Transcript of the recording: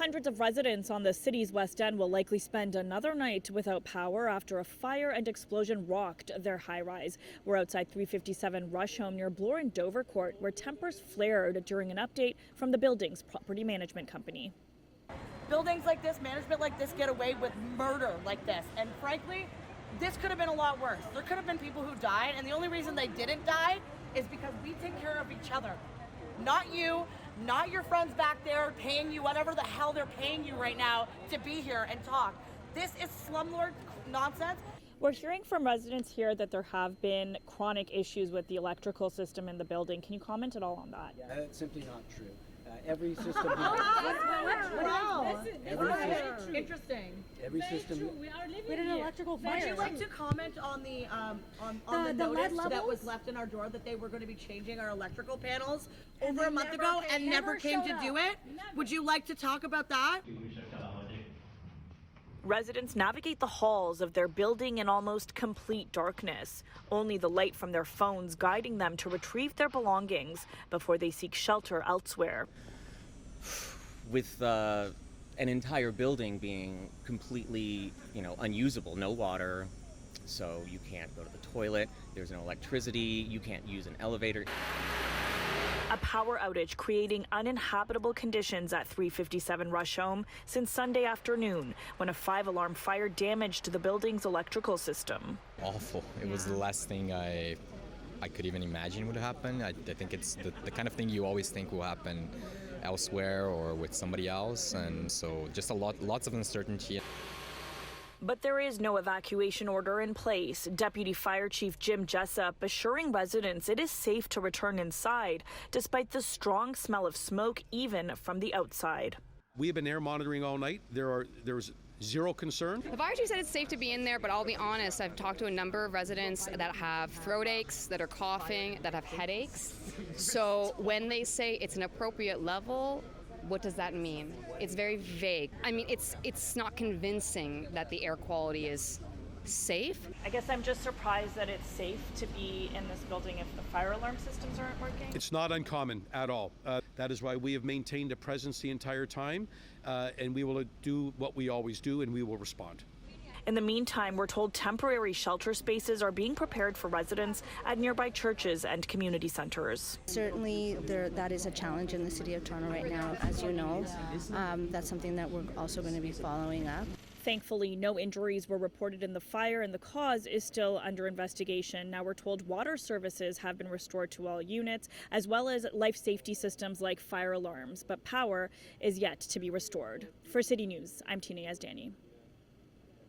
Hundreds of residents on the city's West End will likely spend another night without power after a fire and explosion rocked their high-rise. We're outside 357 Rush Home near Bloor and Dover Court, where tempers flared during an update from the building's property management company. Buildings like this, management like this, get away with murder like this. And frankly, this could have been a lot worse. There could have been people who died, and the only reason they didn't die is because we take care of each other. Not you, not your friends back there paying you whatever the hell they're paying you right now to be here and talk. This is slumlord nonsense. We're hearing from residents here that there have been chronic issues with the electrical system in the building. Can you comment at all on that? That's simply not true. Every system. Wow. Interesting. Every system. We are living We had an electrical fire. Would you like to comment on the notice that was left in our door that they were going to be changing our electrical panels over a month ago and never came to do it? Would you like to talk about that? Residents navigate the halls of their building in almost complete darkness, only the light from their phones guiding them to retrieve their belongings before they seek shelter elsewhere. With an entire building being completely, unusable, no water, so you can't go to the toilet, there's no electricity, you can't use an elevator. A power outage creating uninhabitable conditions at 357 Rush Home since Sunday afternoon when a 5-alarm fire damaged the building's electrical system. Awful. It was the last thing I could even imagine would happen. I think it's the kind of thing you always think will happen elsewhere or with somebody else, and so just lots of uncertainty. But there is no evacuation order in place. Deputy Fire Chief Jim Jessup assuring residents it is safe to return inside, despite the strong smell of smoke even from the outside. We have been air monitoring all night. There's zero concern. The fire chief said it's safe to be in there, but I'll be honest, I've talked to a number of residents that have throat aches, that are coughing, that have headaches. So when they say it's an appropriate level, what does that mean? It's very vague. I mean, it's not convincing that the air quality is safe. I guess I'm just surprised that it's safe to be in this building if the fire alarm systems aren't working. It's not uncommon at all. That is why we have maintained a presence the entire time, and we will do what we always do, and we will respond. In the meantime, we're told temporary shelter spaces are being prepared for residents at nearby churches and community centers. Certainly, that is a challenge in the City of Toronto right now, as you know. That's something that we're also going to be following up. Thankfully, no injuries were reported in the fire, and the cause is still under investigation. Now we're told water services have been restored to all units, as well as life safety systems like fire alarms, but power is yet to be restored. For City News, I'm Tina Yazdani.